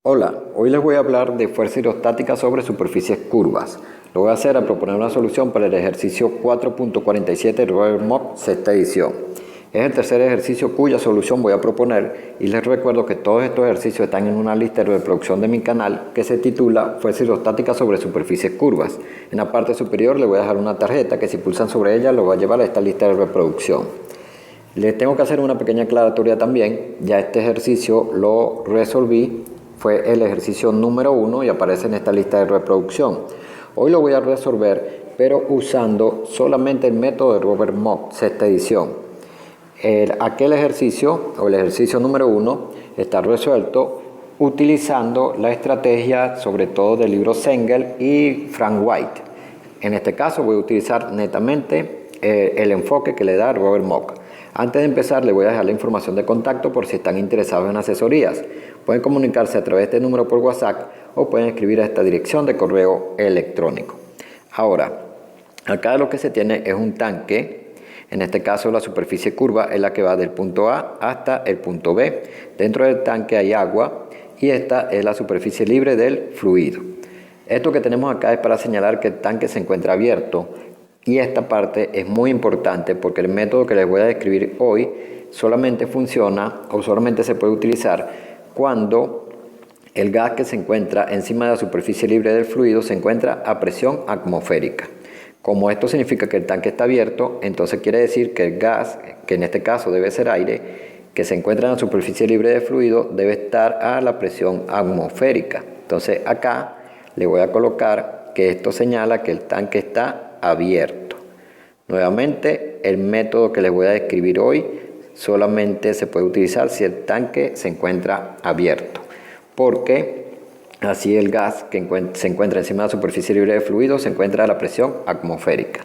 Hola, hoy les voy a hablar de fuerza hidrostática sobre superficies curvas. Lo voy a hacer a proponer una solución para el ejercicio 4.47 de Robert Mock, sexta edición. Es el tercer ejercicio cuya solución voy a proponer y les recuerdo que todos estos ejercicios están en una lista de reproducción de mi canal que se titula Fuerza hidrostática sobre superficies curvas. En la parte superior les voy a dejar una tarjeta que si pulsan sobre ella lo va a llevar a esta lista de reproducción. Les tengo que hacer una pequeña aclaratoria también. Ya este ejercicio lo resolví. Fue el ejercicio número 1 y aparece en esta lista de reproducción. Hoy lo voy a resolver, pero usando solamente el método de Robert Mock, sexta edición. Aquel ejercicio, o el ejercicio número 1, está resuelto utilizando la estrategia, sobre todo del libro Sengel y Frank White. En este caso voy a utilizar netamente el enfoque que le da Robert Mock. Antes de empezar, les voy a dejar la información de contacto por si están interesados en asesorías. Pueden comunicarse a través de este número por WhatsApp o pueden escribir a esta dirección de correo electrónico. Ahora, acá lo que se tiene es un tanque. En este caso, la superficie curva es la que va del punto A hasta el punto B. Dentro del tanque hay agua y esta es la superficie libre del fluido. Esto que tenemos acá es para señalar que el tanque se encuentra abierto. Y esta parte es muy importante porque el método que les voy a describir hoy solamente funciona o solamente se puede utilizar cuando el gas que se encuentra encima de la superficie libre del fluido se encuentra a presión atmosférica. Como esto significa que el tanque está abierto, entonces quiere decir que el gas, que en este caso debe ser aire, que se encuentra en la superficie libre del fluido, debe estar a la presión atmosférica. Entonces acá le voy a colocar que esto señala que el tanque está abierto. Nuevamente, el método que les voy a describir hoy solamente se puede utilizar si el tanque se encuentra abierto, porque así el gas que se encuentra encima de la superficie libre de fluido se encuentra a la presión atmosférica.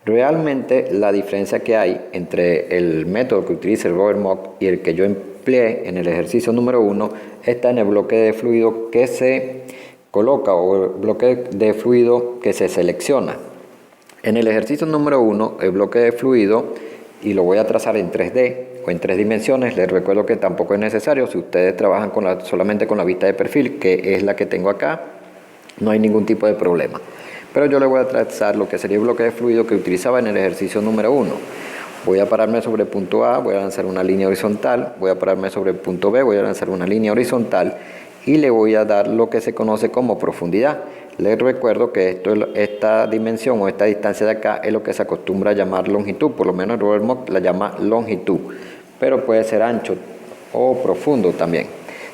Realmente la diferencia que hay entre el método que utiliza el Robert Mock y el que yo empleé en el ejercicio número 1 está en el bloque de fluido que se coloca o el bloque de fluido que se selecciona. En el ejercicio número 1, el bloque de fluido, y lo voy a trazar en 3D o en 3 dimensiones, les recuerdo que tampoco es necesario, si ustedes trabajan solamente con la vista de perfil, que es la que tengo acá, no hay ningún tipo de problema. Pero yo le voy a trazar lo que sería el bloque de fluido que utilizaba en el ejercicio número 1. Voy a pararme sobre el punto A, voy a lanzar una línea horizontal, voy a pararme sobre el punto B, voy a lanzar una línea horizontal y le voy a dar lo que se conoce como profundidad. Les recuerdo que esta dimensión o esta distancia de acá es lo que se acostumbra a llamar longitud, por lo menos Robert Mock la llama longitud, pero puede ser ancho o profundo también,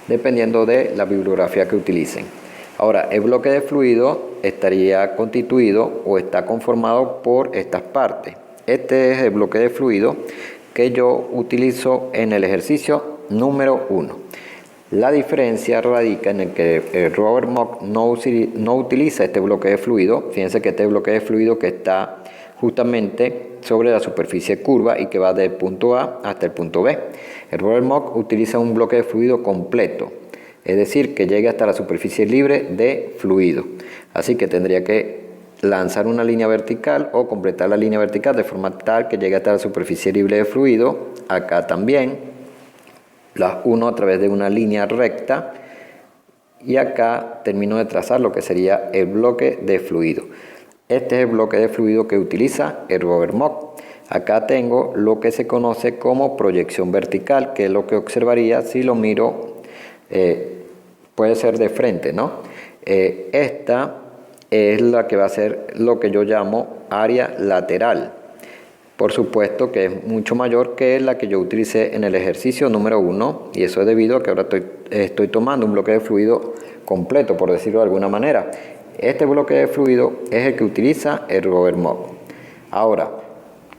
dependiendo de la bibliografía que utilicen. Ahora, el bloque de fluido estaría constituido o está conformado por estas partes. Este es el bloque de fluido que yo utilizo en el ejercicio número 1. La diferencia radica en el que Robert Mock no utiliza este bloque de fluido. Fíjense que este bloque de fluido que está justamente sobre la superficie curva y que va del punto A hasta el punto B. El Robert Mock utiliza un bloque de fluido completo, es decir, que llegue hasta la superficie libre de fluido. Así que tendría que lanzar una línea vertical o completar la línea vertical de forma tal que llegue hasta la superficie libre de fluido. Acá también las uno a través de una línea recta y acá termino de trazar lo que sería el bloque de fluido. Este es el bloque de fluido que utiliza el Robert Mock. Acá tengo lo que se conoce como proyección vertical, que es lo que observaría si lo miro, puede ser de frente, ¿no? Esta es la que va a ser lo que yo llamo área lateral. Por supuesto que es mucho mayor que la que yo utilicé en el ejercicio número 1 y eso es debido a que ahora estoy tomando un bloque de fluido completo, por decirlo de alguna manera. Este bloque de fluido es el que utiliza el Robert Mock. Ahora,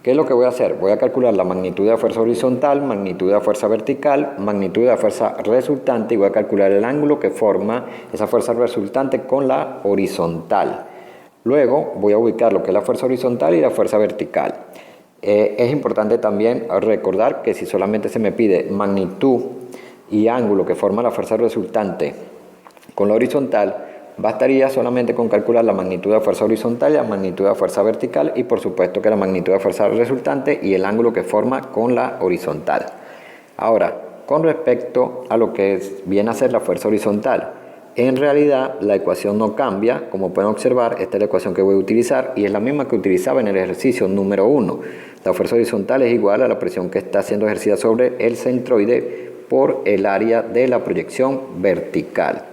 ¿qué es lo que voy a hacer? Voy a calcular la magnitud de la fuerza horizontal, magnitud de la fuerza vertical, magnitud de la fuerza resultante y voy a calcular el ángulo que forma esa fuerza resultante con la horizontal. Luego voy a ubicar lo que es la fuerza horizontal y la fuerza vertical. Es importante también recordar que si solamente se me pide magnitud y ángulo que forma la fuerza resultante con la horizontal, bastaría solamente con calcular la magnitud de la fuerza horizontal y la magnitud de la fuerza vertical y por supuesto que la magnitud de la fuerza resultante y el ángulo que forma con la horizontal. Ahora, Con respecto a lo que viene a ser la fuerza horizontal, en realidad la ecuación no cambia. Como pueden observar, esta es la ecuación que voy a utilizar y es la misma que utilizaba en el ejercicio número 1. La fuerza horizontal es igual a la presión que está siendo ejercida sobre el centroide por el área de la proyección vertical.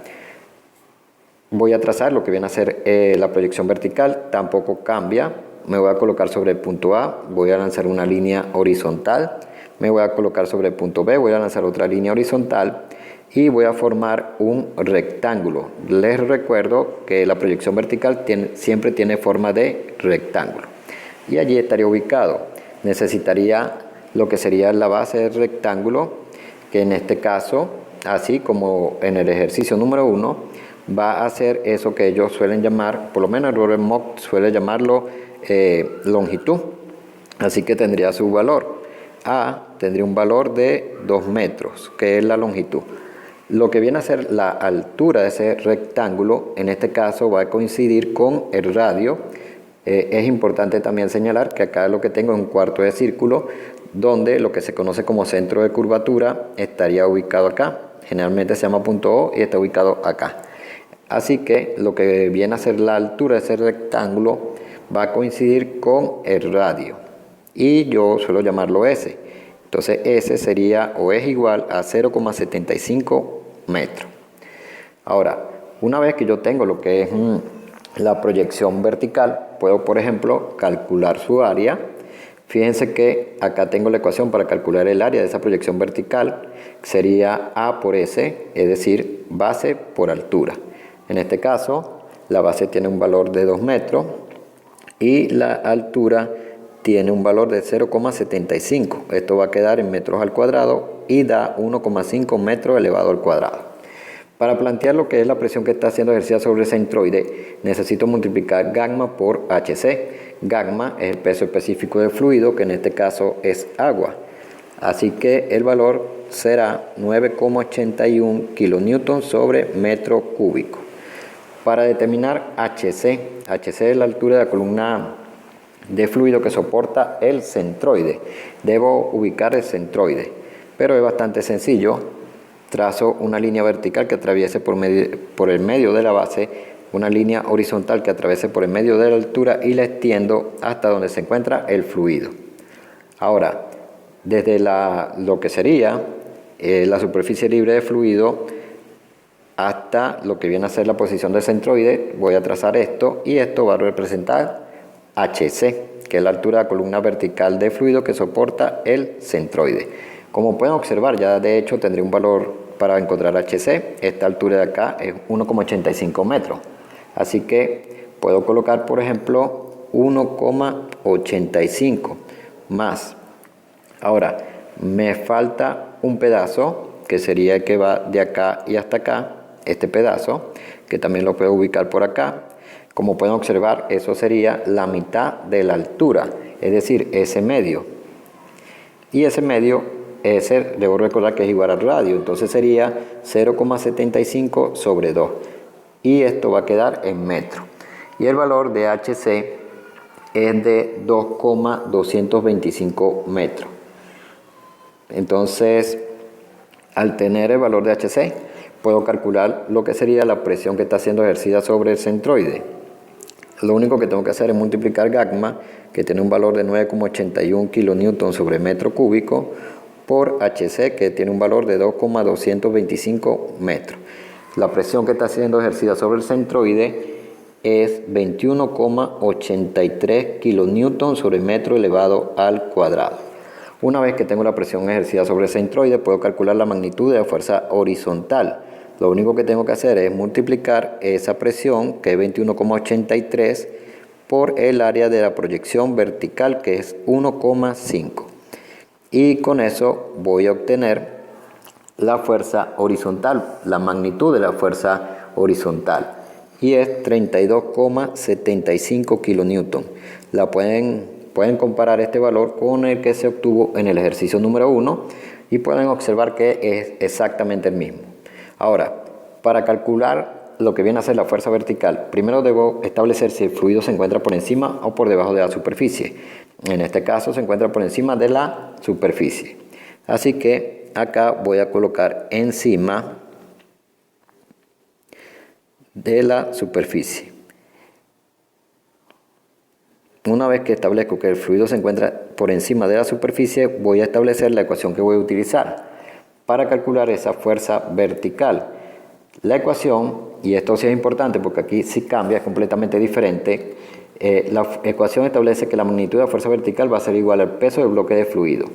Voy a trazar lo que viene a ser la proyección vertical, tampoco cambia. Me voy a colocar sobre el punto A, voy a lanzar una línea horizontal. Me voy a colocar sobre el punto B, voy a lanzar otra línea horizontal y voy a formar un rectángulo. Les recuerdo que la proyección vertical siempre tiene forma de rectángulo. Y allí estaría ubicado. Necesitaría lo que sería la base del rectángulo, que en este caso, así como en el ejercicio número 1, va a ser eso que ellos suelen llamar, por lo menos el Robert Mock suele llamarlo longitud. Así que tendría su valor. A tendría un valor de 2 metros, que es la longitud. Lo que viene a ser la altura de ese rectángulo, en este caso va a coincidir con el radio. Es importante también señalar que acá lo que tengo es un cuarto de círculo, donde lo que se conoce como centro de curvatura estaría ubicado acá. Generalmente se llama punto O y está ubicado acá. Así que lo que viene a ser la altura de ese rectángulo va a coincidir con el radio. Y yo suelo llamarlo S. Entonces S sería o es igual a 0,75 metros. Ahora, una vez que yo tengo lo que es la proyección vertical, puedo, por ejemplo, calcular su área. Fíjense que acá tengo la ecuación para calcular el área de esa proyección vertical. Sería A por S, es decir, base por altura. En este caso, la base tiene un valor de 2 metros y la altura tiene un valor de 0,75. Esto va a quedar en metros al cuadrado y da 1,5 metros elevado al cuadrado. Para plantear lo que es la presión que está siendo ejercida sobre el centroide, necesito multiplicar gamma por HC. Gamma es el peso específico del fluido, que en este caso es agua. Así que el valor será 9,81 kilonewton sobre metro cúbico. Para determinar HC es la altura de la columna de fluido que soporta el centroide. Debo ubicar el centroide, pero es bastante sencillo. Trazo una línea vertical que atraviese por el medio de la base, una línea horizontal que atraviese por el medio de la altura y la extiendo hasta donde se encuentra el fluido. Ahora, desde lo que sería la superficie libre de fluido hasta lo que viene a ser la posición del centroide, voy a trazar esto y esto va a representar HC, que es la altura de la columna vertical de fluido que soporta el centroide. Como pueden observar, ya de hecho tendré un valor para encontrar HC. Esta altura de acá es 1,85 metros. Así que puedo colocar, por ejemplo, 1,85 más. Ahora, me falta un pedazo, que sería el que va de acá y hasta acá, este pedazo, que también lo puedo ubicar por acá. Como pueden observar, eso sería la mitad de la altura, es decir, ese medio. Y ese medio, debo recordar que es igual al radio, entonces sería 0,75 sobre 2. Y esto va a quedar en metros. Y el valor de HC es de 2,225 metros. Entonces, al tener el valor de HC, puedo calcular lo que sería la presión que está siendo ejercida sobre el centroide. Lo único que tengo que hacer es multiplicar gamma, que tiene un valor de 9,81 kilonewton sobre metro cúbico, por HC, que tiene un valor de 2,225 metros. La presión que está siendo ejercida sobre el centroide es 21,83 kilonewton sobre metro elevado al cuadrado. Una vez que tengo la presión ejercida sobre el centroide, puedo calcular la magnitud de la fuerza horizontal. Lo único que tengo que hacer es multiplicar esa presión, que es 21,83, por el área de la proyección vertical, que es 1,5. Y con eso voy a obtener la fuerza horizontal, la magnitud de la fuerza horizontal. Y es 32,75 kilonewton. Pueden comparar este valor con el que se obtuvo en el ejercicio número 1 y pueden observar que es exactamente el mismo. Ahora, para calcular lo que viene a ser la fuerza vertical, primero debo establecer si el fluido se encuentra por encima o por debajo de la superficie. En este caso se encuentra por encima de la superficie. Así que acá voy a colocar encima de la superficie. Una vez que establezco que el fluido se encuentra por encima de la superficie, voy a establecer la ecuación que voy a utilizar para calcular esa fuerza vertical. La ecuación, y esto sí es importante porque aquí sí cambia, es completamente diferente. La ecuación establece que la magnitud de la fuerza vertical va a ser igual al peso del bloque de fluido.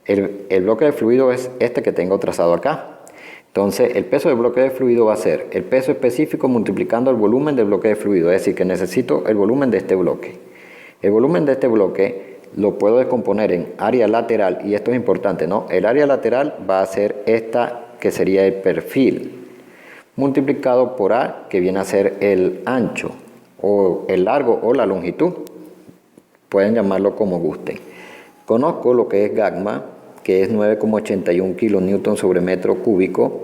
El bloque de fluido es este que tengo trazado acá. Entonces, el peso del bloque de fluido va a ser el peso específico multiplicando el volumen del bloque de fluido, es decir, que necesito el volumen de este bloque. El volumen de este bloque lo puedo descomponer en área lateral, y esto es importante, ¿no? El área lateral va a ser esta, que sería el perfil, multiplicado por A, que viene a ser el ancho, o el largo, o la longitud. Pueden llamarlo como gusten. Conozco lo que es gamma, que es 9,81 kN sobre metro cúbico.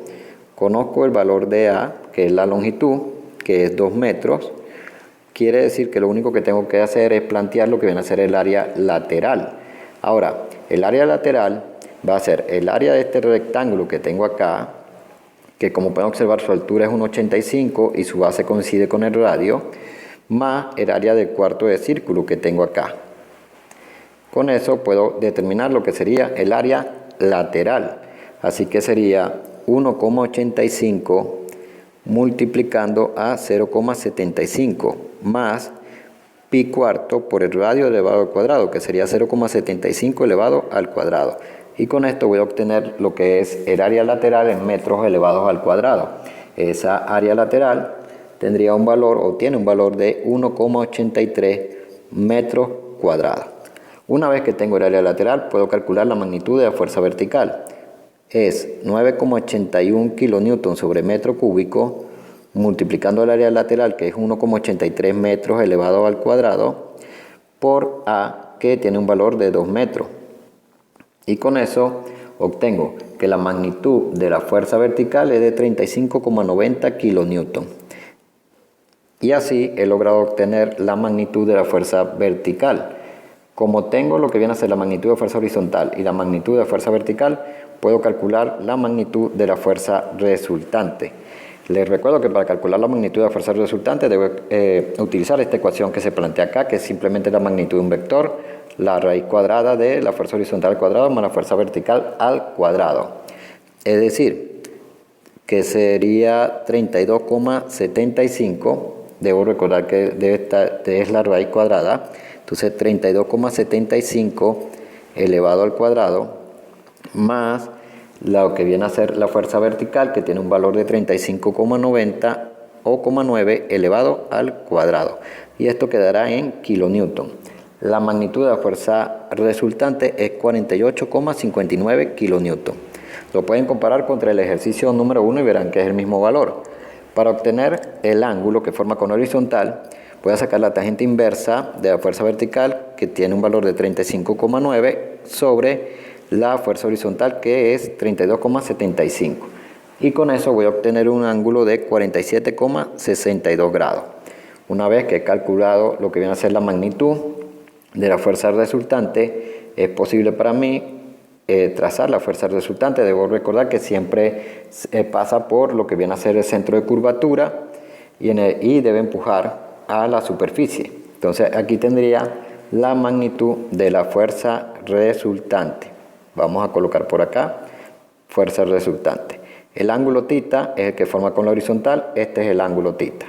Conozco el valor de A, que es la longitud, que es 2 metros. Quiere decir que lo único que tengo que hacer es plantear lo que viene a ser el área lateral. Ahora, el área lateral va a ser el área de este rectángulo que tengo acá, que como pueden observar su altura es 1,85 y su base coincide con el radio, más el área del cuarto de círculo que tengo acá. Con eso puedo determinar lo que sería el área lateral. Así que sería 1,85 multiplicando a 0,75 más pi cuarto por el radio elevado al cuadrado, que sería 0,75 elevado al cuadrado. Y con esto voy a obtener lo que es el área lateral en metros elevados al cuadrado. Esa área lateral tendría un valor, o tiene un valor de 1,83 metros cuadrados. Una vez que tengo el área lateral, puedo calcular la magnitud de la fuerza vertical. Es 9,81 kN sobre metro cúbico, multiplicando el área lateral, que es 1,83 metros elevado al cuadrado, por A, que tiene un valor de 2 metros. Y con eso obtengo que la magnitud de la fuerza vertical es de 35,90 kN. Y así he logrado obtener la magnitud de la fuerza vertical. Como tengo lo que viene a ser la magnitud de fuerza horizontal y la magnitud de fuerza vertical, puedo calcular la magnitud de la fuerza resultante. Les recuerdo que para calcular la magnitud de la fuerza resultante debo utilizar esta ecuación que se plantea acá, que es simplemente la magnitud de un vector, la raíz cuadrada de la fuerza horizontal al cuadrado más la fuerza vertical al cuadrado. Es decir, que sería 32,75. Debo recordar que es la raíz cuadrada. Entonces 32,75 elevado al cuadrado más lo que viene a ser la fuerza vertical, que tiene un valor de 35,90 o 0,9 elevado al cuadrado. Y esto quedará en kilonewton. La magnitud de la fuerza resultante es 48,59 kilonewton. Lo pueden comparar contra el ejercicio número 1 y verán que es el mismo valor. Para obtener el ángulo que forma con horizontal, voy a sacar la tangente inversa de la fuerza vertical, que tiene un valor de 35,9 sobre la fuerza horizontal, que es 32,75. Y con eso voy a obtener un ángulo de 47,62 grados. Una vez que he calculado lo que viene a ser la magnitud de la fuerza resultante, es posible para mí trazar la fuerza resultante. Debo recordar que siempre pasa por lo que viene a ser el centro de curvatura y debe empujar a la superficie. Entonces aquí tendría la magnitud de la fuerza resultante. Vamos a colocar por acá fuerza resultante. El ángulo θ es el que forma con la horizontal, este es el ángulo θ.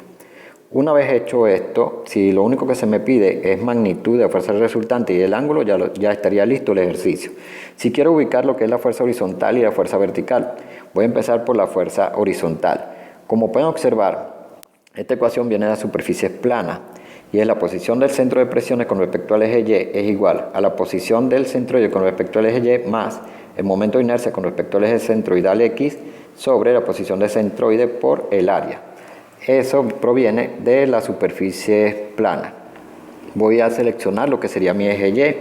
Una vez hecho esto, si lo único que se me pide es magnitud de la fuerza resultante y el ángulo, ya estaría listo el ejercicio. Si quiero ubicar lo que es la fuerza horizontal y la fuerza vertical, voy a empezar por la fuerza horizontal. Como pueden observar, esta ecuación viene de la superficie plana y es la posición del centro de presiones con respecto al eje Y es igual a la posición del centroide con respecto al eje Y más el momento de inercia con respecto al eje centroidal X sobre la posición del centroide por el área. Eso proviene de la superficie plana. Voy a seleccionar lo que sería mi eje Y.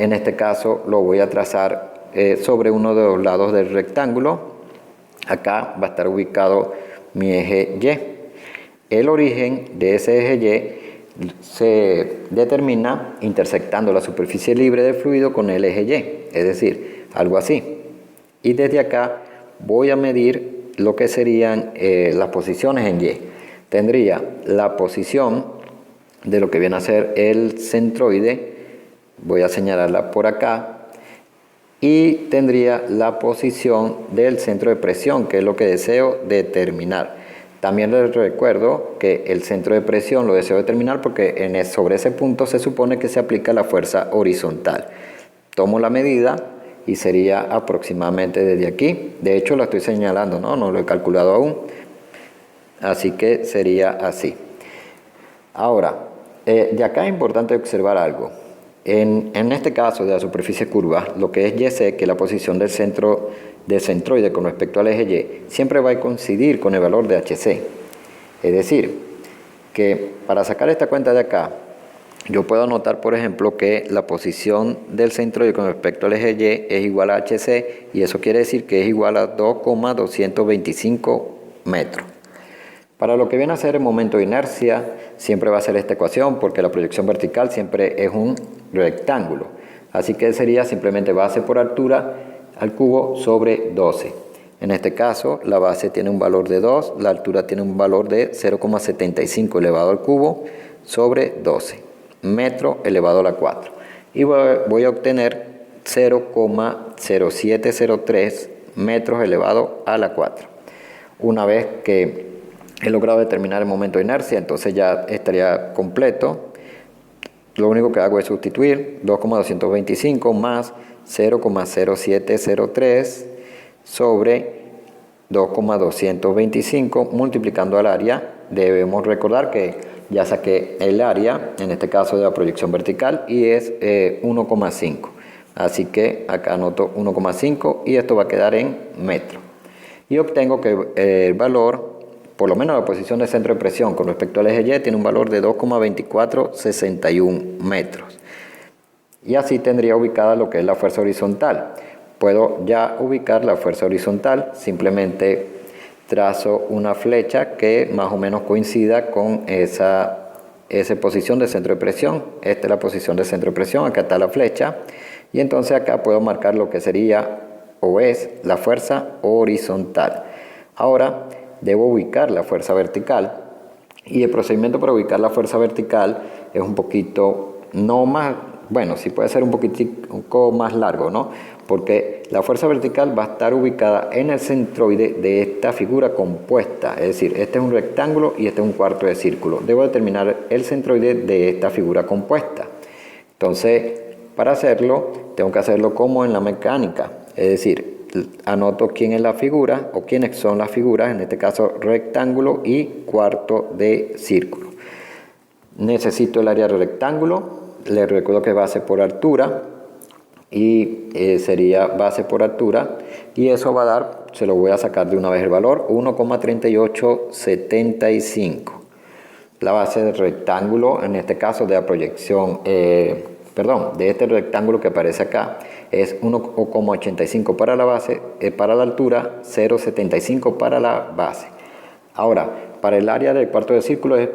En este caso lo voy a trazar sobre uno de los lados del rectángulo. Acá va a estar ubicado mi eje Y. El origen de ese eje Y se determina intersectando la superficie libre del fluido con el eje Y, es decir, algo así. y desde acá voy a medir lo que serían las posiciones en Y. Tendría la posición de lo que viene a ser el centroide, voy a señalarla por acá, y tendría la posición del centro de presión, que es lo que deseo determinar. También les recuerdo que el centro de presión lo deseo determinar porque sobre ese punto se supone que se aplica la fuerza horizontal. Tomo la medida y sería aproximadamente desde aquí. De hecho, la estoy señalando, no lo he calculado aún. Así que sería así. Ahora, de acá es importante observar algo. En este caso de la superficie curva, lo que es YC, que es la posición del centroide con respecto al eje Y, siempre va a coincidir con el valor de HC. Es decir, que para sacar esta cuenta de acá, yo puedo anotar, por ejemplo, que la posición del centroide con respecto al eje Y es igual a HC, y eso quiere decir que es igual a 2,225 metros. Para lo que viene a ser el momento de inercia, siempre va a ser esta ecuación, porque la proyección vertical siempre es un rectángulo. Así que sería simplemente base por altura al cubo sobre 12. En este caso, la base tiene un valor de 2, la altura tiene un valor de 0,75 elevado al cubo sobre 12, metro elevado a la 4. Y voy a obtener 0,0703 metros elevado a la 4. Una vez que he logrado determinar el momento de inercia, entonces ya estaría completo. Lo único que hago es sustituir 2,225 más 0,0703 sobre 2,225 multiplicando al área. Debemos recordar que ya saqué el área, en este caso de la proyección vertical, y es 1,5. Así que acá anoto 1,5 y esto va a quedar en metro. Y obtengo que el valor, por lo menos la posición del centro de presión con respecto al eje Y, tiene un valor de 2,2461 metros. Y así tendría ubicada lo que es la fuerza horizontal. Puedo ya ubicar la fuerza horizontal, simplemente trazo una flecha que más o menos coincida con esa posición del centro de presión. Esta es la posición del centro de presión, acá está la flecha. Y entonces acá puedo marcar lo que sería o es la fuerza horizontal. Ahora debo ubicar la fuerza vertical, y el procedimiento para ubicar la fuerza vertical es un poquito, no más, bueno, sí puede ser un poquitico más largo, ¿no? Porque la fuerza vertical va a estar ubicada en el centroide de esta figura compuesta, es decir, este es un rectángulo y este es un cuarto de círculo. Debo determinar el centroide de esta figura compuesta. Entonces, para hacerlo, tengo que hacerlo como en la mecánica, es decir, anoto quién es la figura o quiénes son las figuras, en este caso rectángulo y cuarto de círculo. Necesito el área del rectángulo, les recuerdo que es base por altura y sería base por altura, y eso va a dar, se lo voy a sacar de una vez el valor, 1,3875. La base del rectángulo, en este caso de la proyección, de este rectángulo que aparece acá, es 1,85 para la base, para la altura, 0,75 para la base. Ahora, para el área del cuarto de círculo es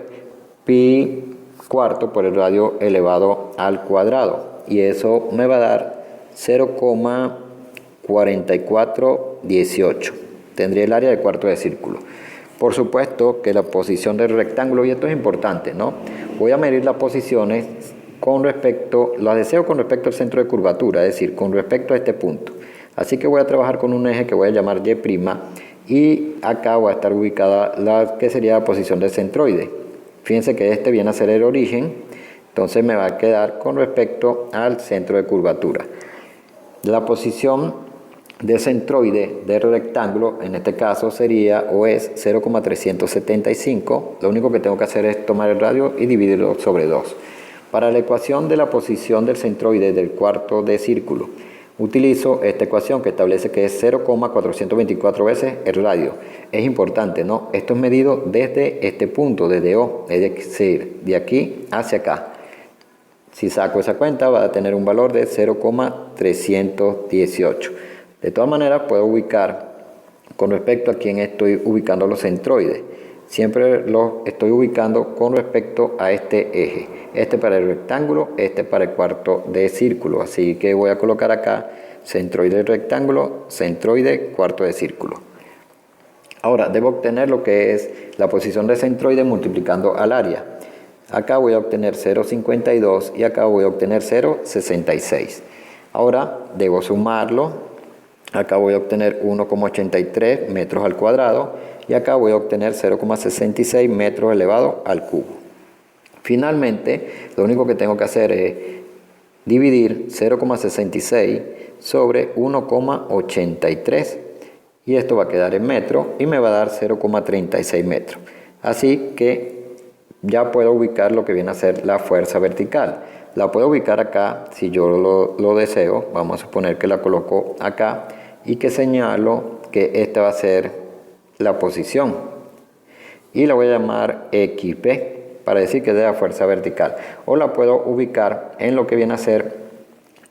pi cuarto por el radio elevado al cuadrado, y eso me va a dar 0,4418. Tendría el área del cuarto de círculo. Por supuesto que la posición del rectángulo, y esto es importante, ¿no? Voy a medir las posiciones las deseo con respecto al centro de curvatura, es decir, con respecto a este punto. Así que voy a trabajar con un eje que voy a llamar Y', y acá va a estar ubicada la que sería la posición del centroide. Fíjense que este viene a ser el origen, entonces me va a quedar con respecto al centro de curvatura. La posición del centroide del rectángulo, en este caso sería o es 0,375. Lo único que tengo que hacer es tomar el radio y dividirlo sobre 2. Para la ecuación de la posición del centroide del cuarto de círculo, utilizo esta ecuación que establece que es 0,424 veces el radio. Es importante, ¿no? Esto es medido desde este punto, desde O, es decir, de aquí hacia acá. Si saco esa cuenta va a tener un valor de 0,318. De todas maneras puedo ubicar con respecto a quién estoy ubicando los centroides. Siempre los estoy ubicando con respecto a este eje. Este para el rectángulo, este para el cuarto de círculo. Así que voy a colocar acá centroide rectángulo, centroide cuarto de círculo. Ahora debo obtener lo que es la posición de centroide multiplicando al área. Acá voy a obtener 0,52 y acá voy a obtener 0,66. Ahora debo sumarlo. Acá voy a obtener 1,83 metros al cuadrado y acá voy a obtener 0,66 metros elevado al cubo. Finalmente, lo único que tengo que hacer es dividir 0,66 sobre 1,83 y esto va a quedar en metros y me va a dar 0,36 metros. Así que ya puedo ubicar lo que viene a ser la fuerza vertical. La puedo ubicar acá si yo lo deseo. Vamos a suponer que la coloco acá y que señalo que esta va a ser la posición y la voy a llamar XP para decir que es de la fuerza vertical, o la puedo ubicar en lo que viene a ser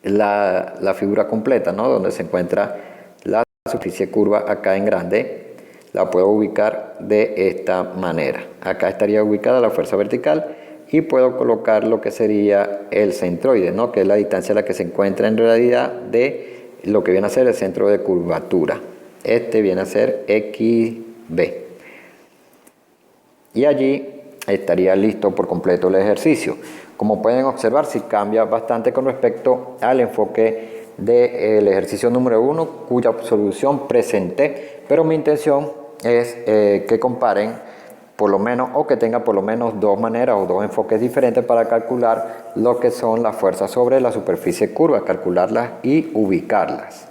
la figura completa, ¿no? Donde se encuentra la superficie curva acá en grande. La puedo ubicar de esta manera. Acá estaría ubicada la fuerza vertical y puedo colocar lo que sería el centroide, ¿no? Que es la distancia a la que se encuentra en realidad de lo que viene a ser el centro de curvatura. Este viene a ser XB. Y allí estaría listo por completo el ejercicio. Como pueden observar, sí cambia bastante con respecto al enfoque del ejercicio número 1, cuya solución presenté, pero mi intención es que comparen por lo menos, o que tengan por lo menos dos maneras o dos enfoques diferentes para calcular lo que son las fuerzas sobre la superficie curva, calcularlas y ubicarlas.